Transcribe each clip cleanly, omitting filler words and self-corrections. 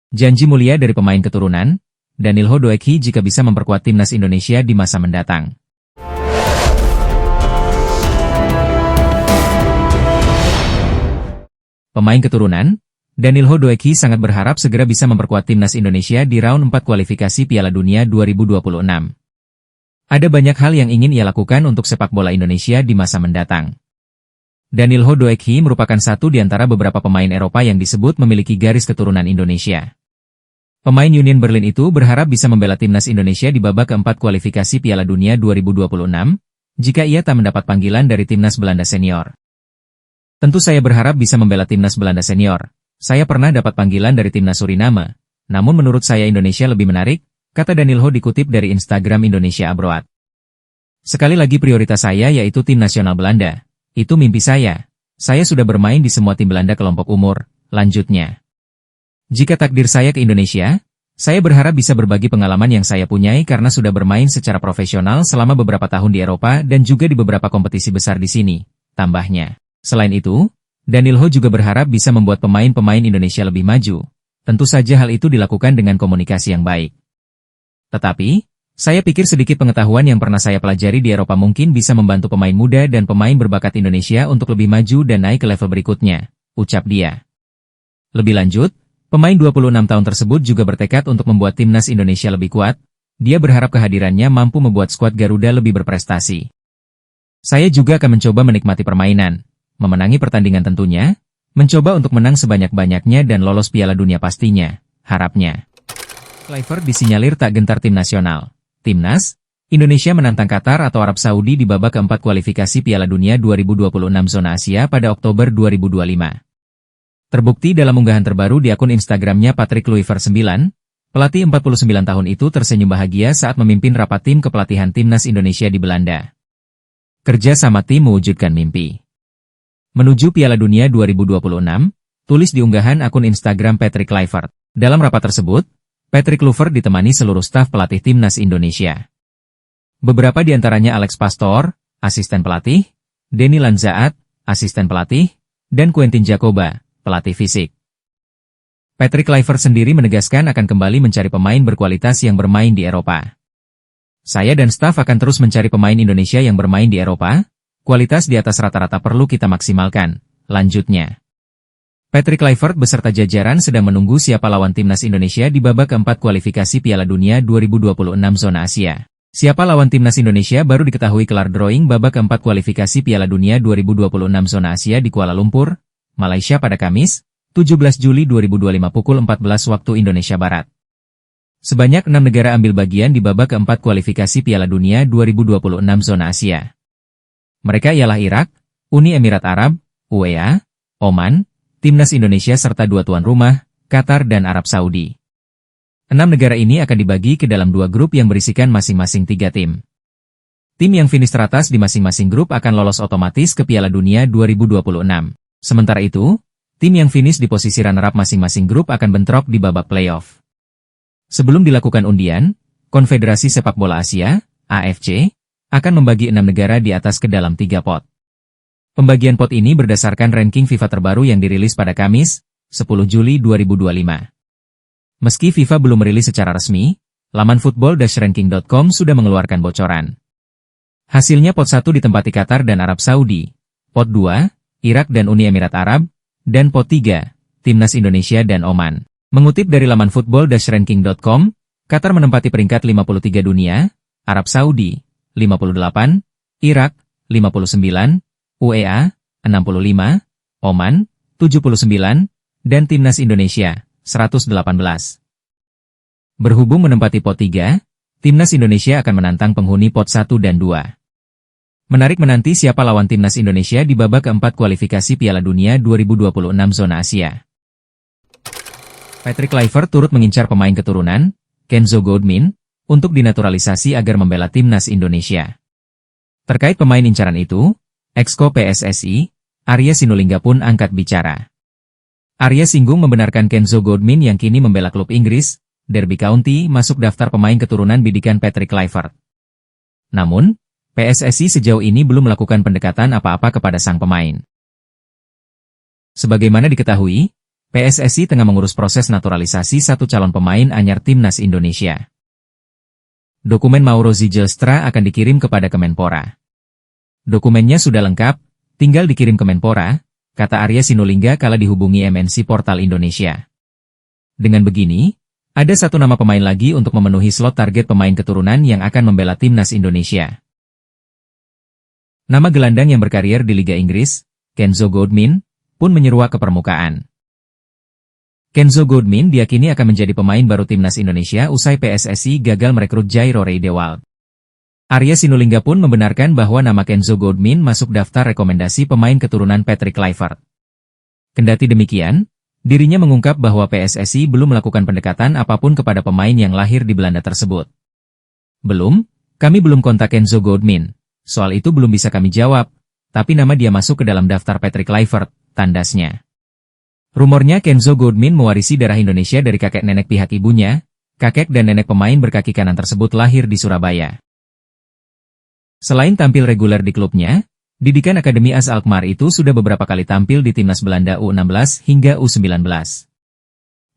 Janji mulia dari pemain keturunan, Danilho Doekhi jika bisa memperkuat timnas Indonesia di masa mendatang. Pemain keturunan, Danilho Doekhi sangat berharap segera bisa memperkuat timnas Indonesia di round 4 kualifikasi Piala Dunia 2026. Ada banyak hal yang ingin ia lakukan untuk sepak bola Indonesia di masa mendatang. Danilho Doekhi merupakan satu di antara beberapa pemain Eropa yang disebut memiliki garis keturunan Indonesia. Pemain Union Berlin itu berharap bisa membela timnas Indonesia di babak keempat kualifikasi Piala Dunia 2026, jika ia tak mendapat panggilan dari timnas Belanda senior. Tentu saya berharap bisa membela timnas Belanda senior. Saya pernah dapat panggilan dari timnas Suriname, namun menurut saya Indonesia lebih menarik, kata Danilho dikutip dari Instagram Indonesia Abroad. Sekali lagi prioritas saya yaitu tim nasional Belanda. Itu mimpi saya. Saya sudah bermain di semua tim Belanda kelompok umur, lanjutnya. Jika takdir saya ke Indonesia, saya berharap bisa berbagi pengalaman yang saya punyai karena sudah bermain secara profesional selama beberapa tahun di Eropa dan juga di beberapa kompetisi besar di sini, tambahnya. Selain itu, Danilho juga berharap bisa membuat pemain-pemain Indonesia lebih maju. Tentu saja hal itu dilakukan dengan komunikasi yang baik. Tetapi, saya pikir sedikit pengetahuan yang pernah saya pelajari di Eropa mungkin bisa membantu pemain muda dan pemain berbakat Indonesia untuk lebih maju dan naik ke level berikutnya, ucap dia. Lebih lanjut, pemain 26 tahun tersebut juga bertekad untuk membuat timnas Indonesia lebih kuat. Dia berharap kehadirannya mampu membuat skuad Garuda lebih berprestasi. Saya juga akan mencoba menikmati permainan, memenangi pertandingan tentunya, mencoba untuk menang sebanyak-banyaknya dan lolos Piala Dunia pastinya, harapnya. Kluivert disinyalir tak gentar tim nasional. Timnas Indonesia menantang Qatar atau Arab Saudi di babak keempat kualifikasi Piala Dunia 2026 zona Asia pada Oktober 2025. Terbukti dalam unggahan terbaru di akun Instagramnya Patrick Kluivert 9, pelatih 49 tahun itu tersenyum bahagia saat memimpin rapat tim kepelatihan timnas Indonesia di Belanda. Kerja sama tim mewujudkan mimpi. Menuju Piala Dunia 2026, tulis di unggahan akun Instagram Patrick Kluivert. Dalam rapat tersebut, Patrick Kluivert ditemani seluruh staf pelatih timnas Indonesia. Beberapa di antaranya Alex Pastor, asisten pelatih, Denny Lanzaat, asisten pelatih, dan Quentin Jacoba, pelatih fisik. Patrick Kluivert sendiri menegaskan akan kembali mencari pemain berkualitas yang bermain di Eropa. Saya dan staf akan terus mencari pemain Indonesia yang bermain di Eropa, kualitas di atas rata-rata perlu kita maksimalkan, lanjutnya. Patrick Kluivert beserta jajaran sedang menunggu siapa lawan timnas Indonesia di babak keempat kualifikasi Piala Dunia 2026 zona Asia. Siapa lawan timnas Indonesia baru diketahui kelar drawing babak keempat kualifikasi Piala Dunia 2026 zona Asia di Kuala Lumpur, Malaysia pada Kamis, 17 Juli 2025 pukul 14 waktu Indonesia Barat. Sebanyak 6 negara ambil bagian di babak keempat kualifikasi Piala Dunia 2026 zona Asia. Mereka ialah Irak, Uni Emirat Arab, UEA, Oman, Timnas Indonesia serta 2 tuan rumah, Qatar dan Arab Saudi. 6 negara ini akan dibagi ke dalam 2 grup yang berisikan masing-masing 3 tim. Tim yang finish teratas di masing-masing grup akan lolos otomatis ke Piala Dunia 2026. Sementara itu, tim yang finish di posisi runner-up masing-masing grup akan bentrok di babak playoff. Sebelum dilakukan undian, Konfederasi Sepak Bola Asia, AFC, akan membagi 6 negara di atas ke dalam 3 pot. Pembagian pot ini berdasarkan ranking FIFA terbaru yang dirilis pada Kamis, 10 Juli 2025. Meski FIFA belum merilis secara resmi, laman football-ranking.com sudah mengeluarkan bocoran. Hasilnya pot 1 ditempati Qatar dan Arab Saudi, pot 2, Irak dan Uni Emirat Arab, dan pot 3, Timnas Indonesia dan Oman. Mengutip dari laman football-ranking.com, Qatar menempati peringkat 53 dunia, Arab Saudi, 58, Irak, 59, UEA, 65, Oman, 79, dan Timnas Indonesia, 118. Berhubung menempati pot 3, Timnas Indonesia akan menantang penghuni pot 1 dan 2. Menarik menanti siapa lawan timnas Indonesia di babak keempat kualifikasi Piala Dunia 2026 zona Asia. Patrick Kluivert turut mengincar pemain keturunan, Kenzo Goodmin, untuk dinaturalisasi agar membela timnas Indonesia. Terkait pemain incaran itu, Exco PSSI, Arya Sinulinga pun angkat bicara. Arya singgung membenarkan Kenzo Goodmin yang kini membela klub Inggris, Derby County masuk daftar pemain keturunan bidikan Patrick Kluivert. Namun, PSSI sejauh ini belum melakukan pendekatan apa-apa kepada sang pemain. Sebagaimana diketahui, PSSI tengah mengurus proses naturalisasi satu calon pemain anyar timnas Indonesia. Dokumen Mauro Zijlstra akan dikirim kepada Kemenpora. Dokumennya sudah lengkap, tinggal dikirim Kemenpora, kata Arya Sinulinga kala dihubungi MNC Portal Indonesia. Dengan begini, ada satu nama pemain lagi untuk memenuhi slot target pemain keturunan yang akan membela timnas Indonesia. Nama gelandang yang berkarier di Liga Inggris, Kenzo Goodwin, pun menyeruak ke permukaan. Kenzo Goodwin diyakini akan menjadi pemain baru timnas Indonesia usai PSSI gagal merekrut Jairo Riedewald. Arya Sinulinga pun membenarkan bahwa nama Kenzo Goodwin masuk daftar rekomendasi pemain keturunan Patrick Kluivert. Kendati demikian, dirinya mengungkap bahwa PSSI belum melakukan pendekatan apapun kepada pemain yang lahir di Belanda tersebut. Kami belum kontak Kenzo Goodwin. Soal itu belum bisa kami jawab, tapi nama dia masuk ke dalam daftar Patrick Kluivert, tandasnya. Rumornya Kenzo Goodwin mewarisi darah Indonesia dari kakek nenek pihak ibunya. Kakek dan nenek pemain berkaki kanan tersebut lahir di Surabaya. Selain tampil reguler di klubnya, didikan Akademi AS Alkmaar itu sudah beberapa kali tampil di timnas Belanda U16 hingga U19.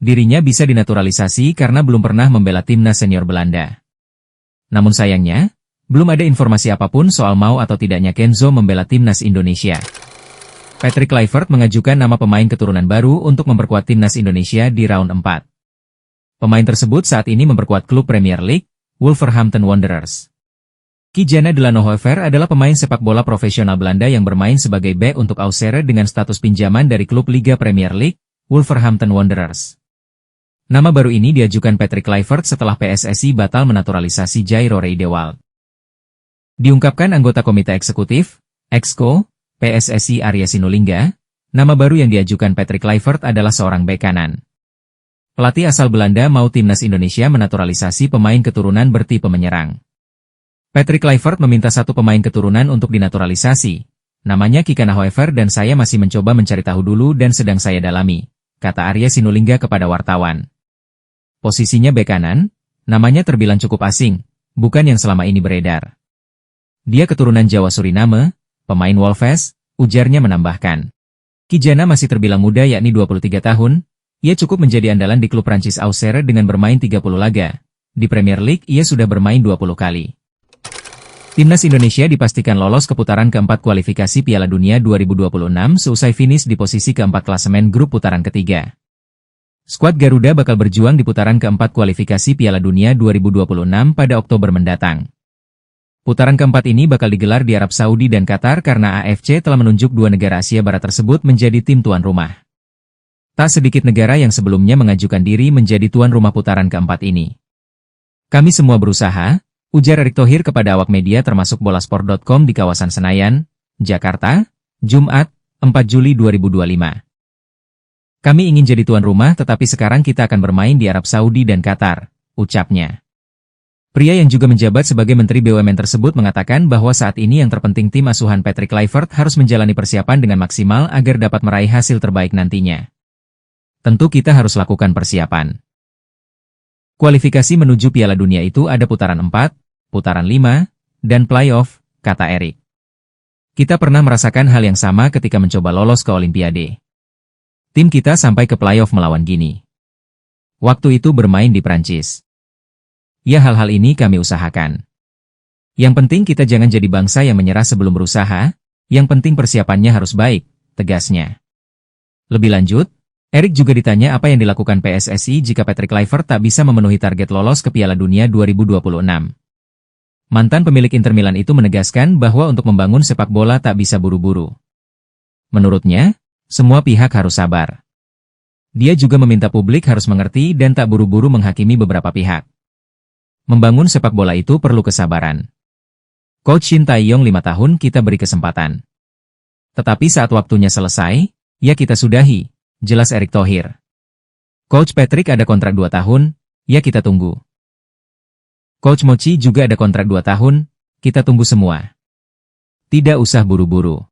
Dirinya bisa dinaturalisasi karena belum pernah membela timnas senior Belanda. Namun sayangnya, belum ada informasi apapun soal mau atau tidaknya Kenzo membela timnas Indonesia. Patrick Kluivert mengajukan nama pemain keturunan baru untuk memperkuat timnas Indonesia di round 4. Pemain tersebut saat ini memperkuat klub Premier League, Wolverhampton Wanderers. Kijana Delanohoever adalah pemain sepak bola profesional Belanda yang bermain sebagai bek untuk Auxerre dengan status pinjaman dari klub Liga Premier League, Wolverhampton Wanderers. Nama baru ini diajukan Patrick Kluivert setelah PSSI batal menaturalisasi Jairo Riedewald. Diungkapkan anggota Komite Eksekutif, Exco, PSSI Arya Sinulinga, nama baru yang diajukan Patrick Kluivert adalah seorang bek kanan. Pelatih asal Belanda mau timnas Indonesia menaturalisasi pemain keturunan bertipe menyerang. Patrick Kluivert meminta satu pemain keturunan untuk dinaturalisasi. Namanya Kijana dan saya masih mencoba mencari tahu dulu dan sedang saya dalami, kata Arya Sinulinga kepada wartawan. Posisinya bek kanan, namanya terbilang cukup asing, bukan yang selama ini beredar. Dia keturunan Jawa Suriname, pemain Wolves, ujarnya menambahkan. Kijana masih terbilang muda yakni 23 tahun, ia cukup menjadi andalan di klub Prancis Auxerre dengan bermain 30 laga. Di Premier League ia sudah bermain 20 kali. Timnas Indonesia dipastikan lolos ke putaran keempat kualifikasi Piala Dunia 2026 seusai finish di posisi keempat klasemen grup putaran ketiga. Skuad Garuda bakal berjuang di putaran keempat kualifikasi Piala Dunia 2026 pada Oktober mendatang. Putaran keempat ini bakal digelar di Arab Saudi dan Qatar karena AFC telah menunjuk dua negara Asia Barat tersebut menjadi tim tuan rumah. Tak sedikit negara yang sebelumnya mengajukan diri menjadi tuan rumah putaran keempat ini. Kami semua berusaha, ujar Erick Thohir kepada awak media termasuk bolasport.com di kawasan Senayan, Jakarta, Jumat, 4 Juli 2025. Kami ingin jadi tuan rumah tetapi sekarang kita akan bermain di Arab Saudi dan Qatar, ucapnya. Pria yang juga menjabat sebagai Menteri BUMN tersebut mengatakan bahwa saat ini yang terpenting tim asuhan Patrick Kluivert harus menjalani persiapan dengan maksimal agar dapat meraih hasil terbaik nantinya. Tentu kita harus lakukan persiapan. Kualifikasi menuju Piala Dunia itu ada putaran 4, putaran 5, dan playoff, kata Erick. Kita pernah merasakan hal yang sama ketika mencoba lolos ke Olimpiade. Tim kita sampai ke playoff melawan Gini. Waktu itu bermain di Prancis. Ya hal-hal ini kami usahakan. Yang penting kita jangan jadi bangsa yang menyerah sebelum berusaha, yang penting persiapannya harus baik, tegasnya. Lebih lanjut, Erick juga ditanya apa yang dilakukan PSSI jika Patrick Kluivert tak bisa memenuhi target lolos ke Piala Dunia 2026. Mantan pemilik Inter Milan itu menegaskan bahwa untuk membangun sepak bola tak bisa buru-buru. Menurutnya, semua pihak harus sabar. Dia juga meminta publik harus mengerti dan tak buru-buru menghakimi beberapa pihak. Membangun sepak bola itu perlu kesabaran. Coach Shin Tae-yong 5 tahun kita beri kesempatan. Tetapi saat waktunya selesai, ya kita sudahi. Jelas Erick Thohir. Coach Patrick ada kontrak 2 tahun, ya kita tunggu. Coach Mochi juga ada kontrak 2 tahun, kita tunggu semua. Tidak usah buru-buru.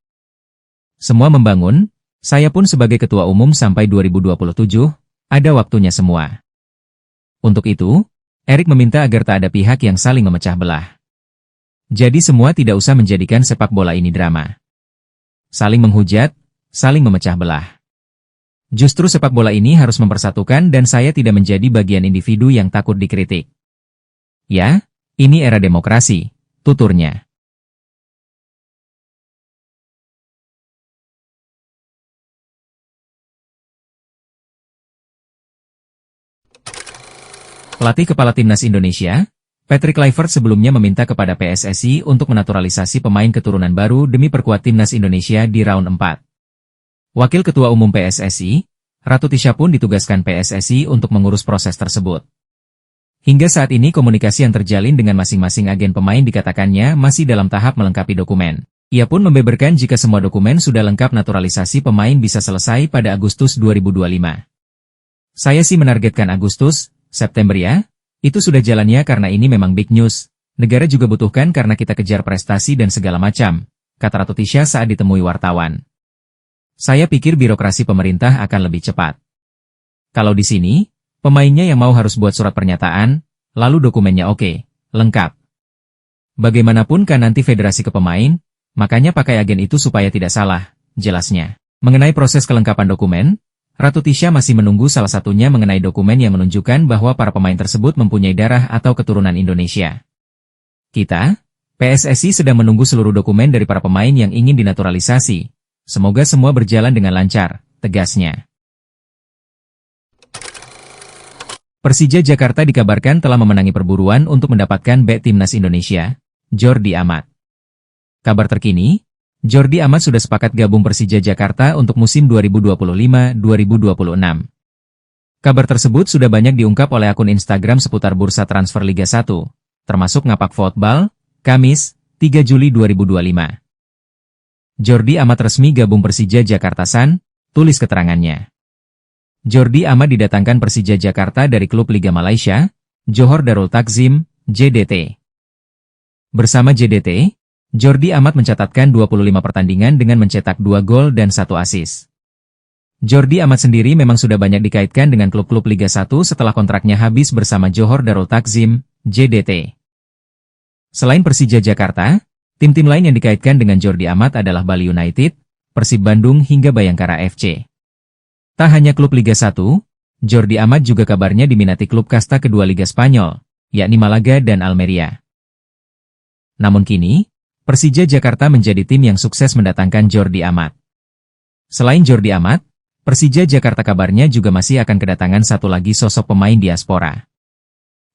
Semua membangun, saya pun sebagai ketua umum sampai 2027, ada waktunya semua. Untuk itu, Erick meminta agar tak ada pihak yang saling memecah belah. Jadi semua tidak usah menjadikan sepak bola ini drama. Saling menghujat, saling memecah belah. Justru sepak bola ini harus mempersatukan dan saya tidak menjadi bagian individu yang takut dikritik. Ya, ini era demokrasi, tuturnya. Pelatih kepala timnas Indonesia, Patrick Kluivert sebelumnya meminta kepada PSSI untuk menaturalisasi pemain keturunan baru demi perkuat timnas Indonesia di round 4. Wakil Ketua Umum PSSI, Ratu Tisha pun ditugaskan PSSI untuk mengurus proses tersebut. Hingga saat ini komunikasi yang terjalin dengan masing-masing agen pemain dikatakannya masih dalam tahap melengkapi dokumen. Ia pun membeberkan jika semua dokumen sudah lengkap naturalisasi pemain bisa selesai pada Agustus 2025. Saya sih menargetkan Agustus, September ya, itu sudah jalannya karena ini memang big news. Negara juga butuhkan karena kita kejar prestasi dan segala macam, kata Ratu Tisha saat ditemui wartawan. Saya pikir birokrasi pemerintah akan lebih cepat. Kalau di sini, pemainnya yang mau harus buat surat pernyataan, lalu dokumennya oke, lengkap. Bagaimanapun kan nanti federasi ke pemain, makanya pakai agen itu supaya tidak salah, jelasnya. Mengenai proses kelengkapan dokumen, Ratu Tisha masih menunggu salah satunya mengenai dokumen yang menunjukkan bahwa para pemain tersebut mempunyai darah atau keturunan Indonesia. Kita, PSSI sedang menunggu seluruh dokumen dari para pemain yang ingin dinaturalisasi. Semoga semua berjalan dengan lancar, tegasnya. Persija Jakarta dikabarkan telah memenangi perburuan untuk mendapatkan bek timnas Indonesia, Jordi Amat. Kabar terkini, Jordi Amat sudah sepakat gabung Persija Jakarta untuk musim 2025-2026. Kabar tersebut sudah banyak diungkap oleh akun Instagram seputar bursa transfer Liga 1, termasuk Ngapak Football, Kamis, 3 Juli 2025. Jordi Amat resmi gabung Persija Jakarta San, tulis keterangannya. Jordi Amat didatangkan Persija Jakarta dari klub Liga Malaysia, Johor Darul Takzim, JDT. Bersama JDT, Jordi Amat mencatatkan 25 pertandingan dengan mencetak 2 gol dan 1 assist. Jordi Amat sendiri memang sudah banyak dikaitkan dengan klub-klub Liga 1 setelah kontraknya habis bersama Johor Darul Takzim, JDT. Selain Persija Jakarta, tim-tim lain yang dikaitkan dengan Jordi Amat adalah Bali United, Persib Bandung hingga Bayangkara FC. Tak hanya klub Liga 1, Jordi Amat juga kabarnya diminati klub kasta kedua Liga Spanyol, yakni Malaga dan Almeria. Namun kini, Persija Jakarta menjadi tim yang sukses mendatangkan Jordi Amat. Selain Jordi Amat, Persija Jakarta kabarnya juga masih akan kedatangan satu lagi sosok pemain diaspora.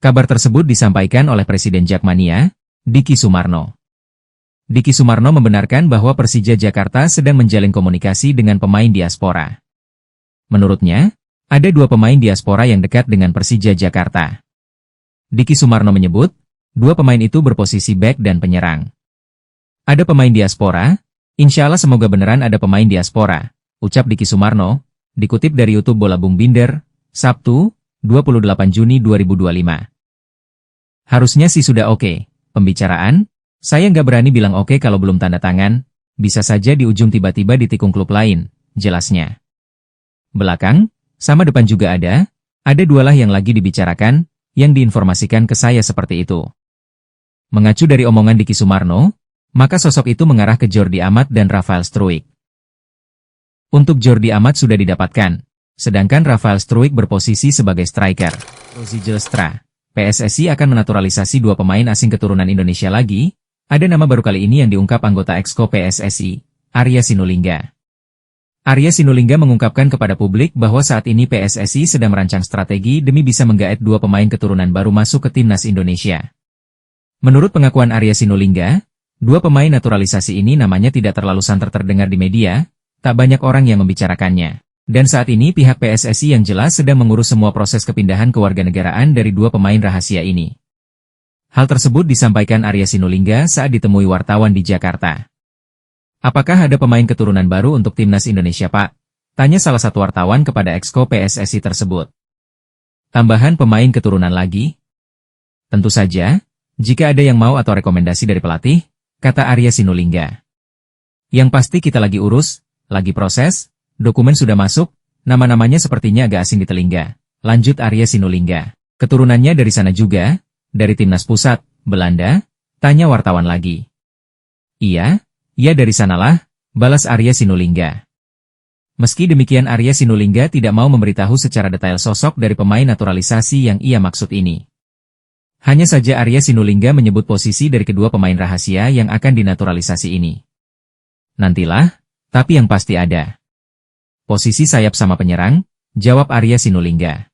Kabar tersebut disampaikan oleh Presiden Jakmania, Diki Sumarno. Diki Sumarno membenarkan bahwa Persija Jakarta sedang menjalin komunikasi dengan pemain diaspora. Menurutnya, ada 2 pemain diaspora yang dekat dengan Persija Jakarta. Diki Sumarno menyebut, 2 pemain itu berposisi bek dan penyerang. Ada pemain diaspora? Insya Allah semoga beneran ada pemain diaspora, ucap Diki Sumarno, dikutip dari YouTube Bola Bung Binder, Sabtu, 28 Juni 2025. Harusnya sih sudah oke, pembicaraan, saya nggak berani bilang oke kalau belum tanda tangan, bisa saja di ujung tiba-tiba ditikung klub lain, jelasnya. Belakang, sama depan juga ada 2 lah yang lagi dibicarakan, yang diinformasikan ke saya seperti itu. Mengacu dari omongan Diki Sumarno, maka sosok itu mengarah ke Jordi Amat dan Rafael Struijk. Untuk Jordi Amat sudah didapatkan, sedangkan Rafael Struijk berposisi sebagai striker. Rozi Jelstra, PSSI akan menaturalisasi 2 pemain asing keturunan Indonesia lagi, ada nama baru kali ini yang diungkap anggota Exco PSSI, Arya Sinulinga. Arya Sinulinga mengungkapkan kepada publik bahwa saat ini PSSI sedang merancang strategi demi bisa menggaet 2 pemain keturunan baru masuk ke timnas Indonesia. Menurut pengakuan Arya Sinulinga, 2 pemain naturalisasi ini namanya tidak terlalu santer terdengar di media, tak banyak orang yang membicarakannya. Dan saat ini pihak PSSI yang jelas sedang mengurus semua proses kepindahan kewarganegaraan dari 2 pemain rahasia ini. Hal tersebut disampaikan Arya Sinulinga saat ditemui wartawan di Jakarta. Apakah ada pemain keturunan baru untuk timnas Indonesia, Pak? Tanya salah satu wartawan kepada Exco PSSI tersebut. Tambahan pemain keturunan lagi? Tentu saja, jika ada yang mau atau rekomendasi dari pelatih, kata Arya Sinulinga. Yang pasti kita lagi urus, lagi proses, dokumen sudah masuk, nama-namanya sepertinya agak asing di telinga. Lanjut Arya Sinulinga. Keturunannya dari sana juga, dari timnas pusat, Belanda, tanya wartawan lagi. Iya dari sanalah, balas Arya Sinulinga. Meski demikian Arya Sinulinga tidak mau memberitahu secara detail sosok dari pemain naturalisasi yang ia maksud ini. Hanya saja Arya Sinulinga menyebut posisi dari kedua pemain rahasia yang akan dinaturalisasi ini. Nantilah, tapi yang pasti ada. Posisi sayap sama penyerang, jawab Arya Sinulinga.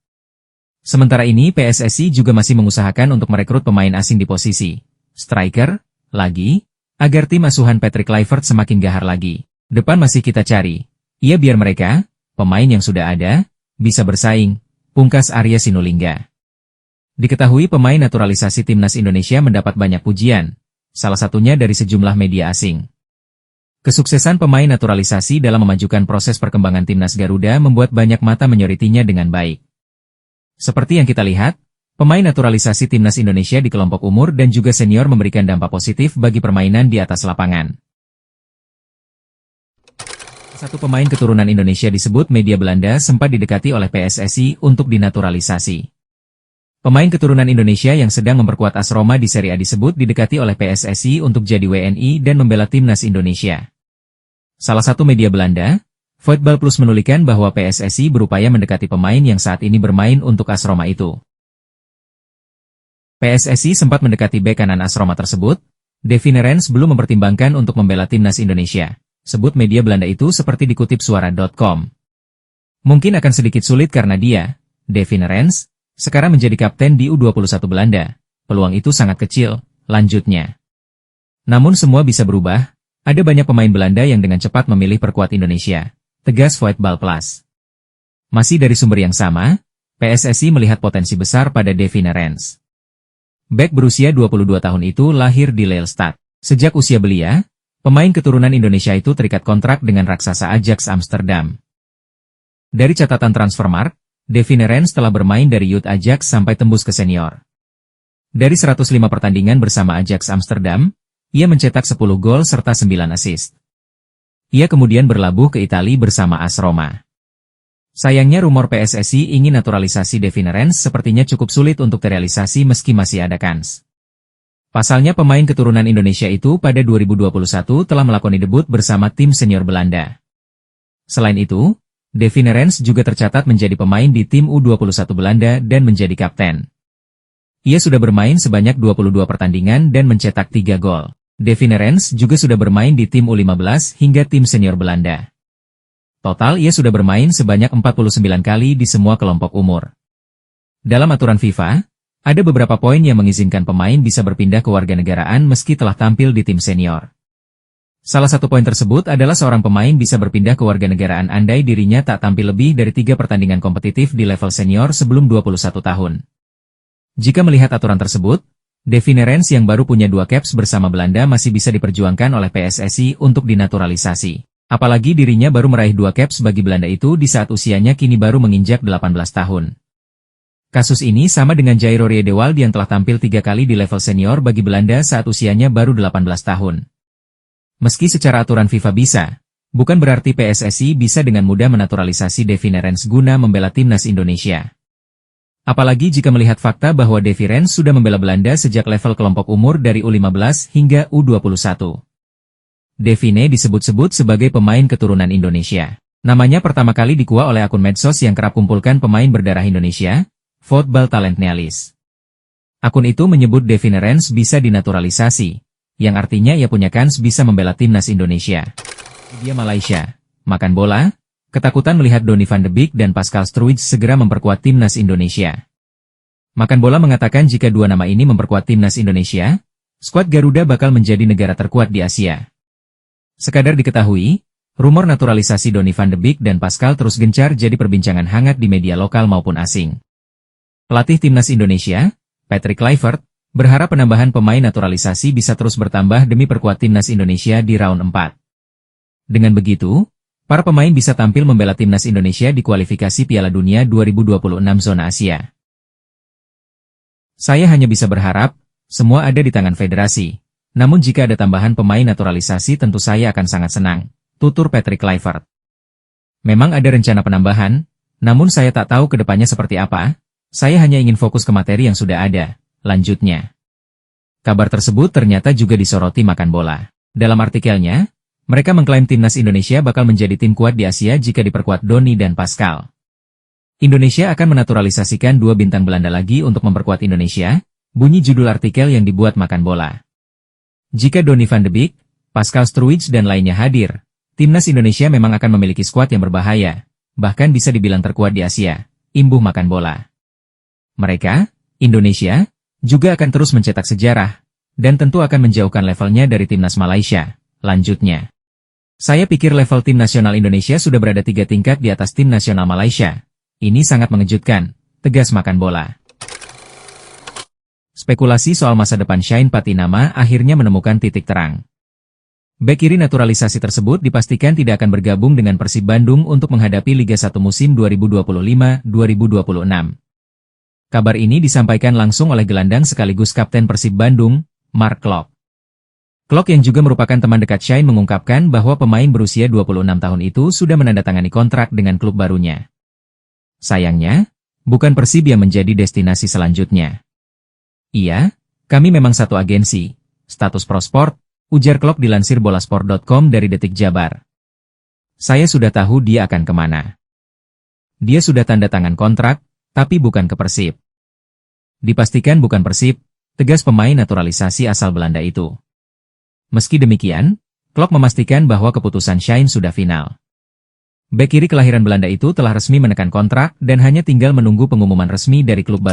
Sementara ini PSSI juga masih mengusahakan untuk merekrut pemain asing di posisi striker, lagi, agar tim asuhan Patrick Kluivert semakin gahar lagi. Depan masih kita cari. Iya biar mereka, pemain yang sudah ada, bisa bersaing, pungkas Arya Sinulinga. Diketahui pemain naturalisasi timnas Indonesia mendapat banyak pujian, salah satunya dari sejumlah media asing. Kesuksesan pemain naturalisasi dalam memajukan proses perkembangan timnas Garuda membuat banyak mata menyoritinya dengan baik. Seperti yang kita lihat, pemain naturalisasi timnas Indonesia di kelompok umur dan juga senior memberikan dampak positif bagi permainan di atas lapangan. Satu pemain keturunan Indonesia disebut media Belanda sempat didekati oleh PSSI untuk dinaturalisasi. Pemain keturunan Indonesia yang sedang memperkuat AS Roma di Serie A disebut didekati oleh PSSI untuk jadi WNI dan membela timnas Indonesia. Salah satu media Belanda, Voetbal Plus menuliskan bahwa PSSI berupaya mendekati pemain yang saat ini bermain untuk AS Roma itu. PSSI sempat mendekati bek kanan AS Roma tersebut, Davy Nerens belum mempertimbangkan untuk membela timnas Indonesia, sebut media Belanda itu seperti dikutip suara.com. Mungkin akan sedikit sulit karena dia, Davy Nerens, sekarang menjadi kapten di U21 Belanda, peluang itu sangat kecil, lanjutnya. Namun semua bisa berubah, ada banyak pemain Belanda yang dengan cepat memilih perkuat Indonesia, tegas Voetbal Plus. Masih dari sumber yang sama, PSSI melihat potensi besar pada Davy Nerens. Bek berusia 22 tahun itu lahir di Lelystad. Sejak usia belia, pemain keturunan Indonesia itu terikat kontrak dengan raksasa Ajax Amsterdam. Dari catatan Transfermarkt, Davy Nerens telah bermain dari youth Ajax sampai tembus ke senior. Dari 105 pertandingan bersama Ajax Amsterdam, ia mencetak 10 gol serta 9 assist. Ia kemudian berlabuh ke Italia bersama AS Roma. Sayangnya rumor PSSI ingin naturalisasi Davy Nerens sepertinya cukup sulit untuk terrealisasi meski masih ada kans. Pasalnya pemain keturunan Indonesia itu pada 2021 telah melakoni debut bersama tim senior Belanda. Selain itu, Davy Nerens juga tercatat menjadi pemain di tim U21 Belanda dan menjadi kapten. Ia sudah bermain sebanyak 22 pertandingan dan mencetak 3 gol. Davy Nerens juga sudah bermain di tim U15 hingga tim senior Belanda. Total ia sudah bermain sebanyak 49 kali di semua kelompok umur. Dalam aturan FIFA, ada beberapa poin yang mengizinkan pemain bisa berpindah kewarganegaraan meski telah tampil di tim senior. Salah satu poin tersebut adalah seorang pemain bisa berpindah kewarganegaraan andai dirinya tak tampil lebih dari 3 pertandingan kompetitif di level senior sebelum 21 tahun. Jika melihat aturan tersebut, Davy Nerens yang baru punya 2 caps bersama Belanda masih bisa diperjuangkan oleh PSSI untuk dinaturalisasi. Apalagi dirinya baru meraih 2 caps bagi Belanda itu di saat usianya kini baru menginjak 18 tahun. Kasus ini sama dengan Jairo Riedewald yang telah tampil 3 kali di level senior bagi Belanda saat usianya baru 18 tahun. Meski secara aturan FIFA bisa, bukan berarti PSSI bisa dengan mudah menaturalisasi Davy Nerens guna membela timnas Indonesia. Apalagi jika melihat fakta bahwa Davy Nerens sudah membela Belanda sejak level kelompok umur dari U15 hingga U21. Davy disebut-sebut sebagai pemain keturunan Indonesia. Namanya pertama kali dikuak oleh akun medsos yang kerap kumpulkan pemain berdarah Indonesia, Football Talent Nealis. Akun itu menyebut Davy Nerens bisa dinaturalisasi, yang artinya ia punya kans bisa membela timnas Indonesia. Dia Malaysia, makan bola, ketakutan melihat Donny van de Beek dan Pascal Struijk segera memperkuat timnas Indonesia. Makan bola mengatakan jika 2 nama ini memperkuat timnas Indonesia, skuad Garuda bakal menjadi negara terkuat di Asia. Sekadar diketahui, rumor naturalisasi Donny van de Beek dan Pascal terus gencar jadi perbincangan hangat di media lokal maupun asing. Pelatih timnas Indonesia, Patrick Kluivert, berharap penambahan pemain naturalisasi bisa terus bertambah demi perkuat timnas Indonesia di round 4. Dengan begitu, para pemain bisa tampil membela timnas Indonesia di kualifikasi Piala Dunia 2026 zona Asia. Saya hanya bisa berharap, semua ada di tangan federasi. Namun jika ada tambahan pemain naturalisasi tentu saya akan sangat senang, tutur Patrick Kluivert. Memang ada rencana penambahan, namun saya tak tahu ke depannya seperti apa, saya hanya ingin fokus ke materi yang sudah ada. Lanjutnya, kabar tersebut ternyata juga disoroti Makan Bola. Dalam artikelnya, Mereka mengklaim timnas Indonesia bakal menjadi tim kuat di Asia jika diperkuat Doni dan Pascal. Indonesia akan menaturalisasikan 2 bintang Belanda lagi untuk memperkuat Indonesia, bunyi judul artikel yang dibuat Makan Bola. Jika Donny van de Beek, Pascal Struwijk dan lainnya hadir, timnas Indonesia memang akan memiliki skuad yang berbahaya, bahkan bisa dibilang terkuat di Asia, imbuh Makan Bola. Mereka, Indonesia, juga akan terus mencetak sejarah, dan tentu akan menjauhkan levelnya dari timnas Malaysia, lanjutnya. Saya pikir level tim nasional Indonesia sudah berada 3 tingkat di atas tim nasional Malaysia. Ini sangat mengejutkan, tegas Makan Bola. Spekulasi soal masa depan Shane Patinama akhirnya menemukan titik terang. Bek kiri naturalisasi tersebut dipastikan tidak akan bergabung dengan Persib Bandung untuk menghadapi Liga 1 musim 2025-2026. Kabar ini disampaikan langsung oleh gelandang sekaligus kapten Persib Bandung, Mark Klok. Klok yang juga merupakan teman dekat Shane mengungkapkan bahwa pemain berusia 26 tahun itu sudah menandatangani kontrak dengan klub barunya. Sayangnya, bukan Persib yang menjadi destinasi selanjutnya. Iya, kami memang satu agensi, status prosport, ujar Klok dilansir bolasport.com dari Detik Jabar. Saya sudah tahu dia akan kemana. Dia sudah tanda tangan kontrak, tapi bukan ke Persib. Dipastikan bukan Persib, tegas pemain naturalisasi asal Belanda itu. Meski demikian, Klok memastikan bahwa keputusan Shane sudah final. Bek kiri kelahiran Belanda itu telah resmi menekan kontrak dan hanya tinggal menunggu pengumuman resmi dari klub baru.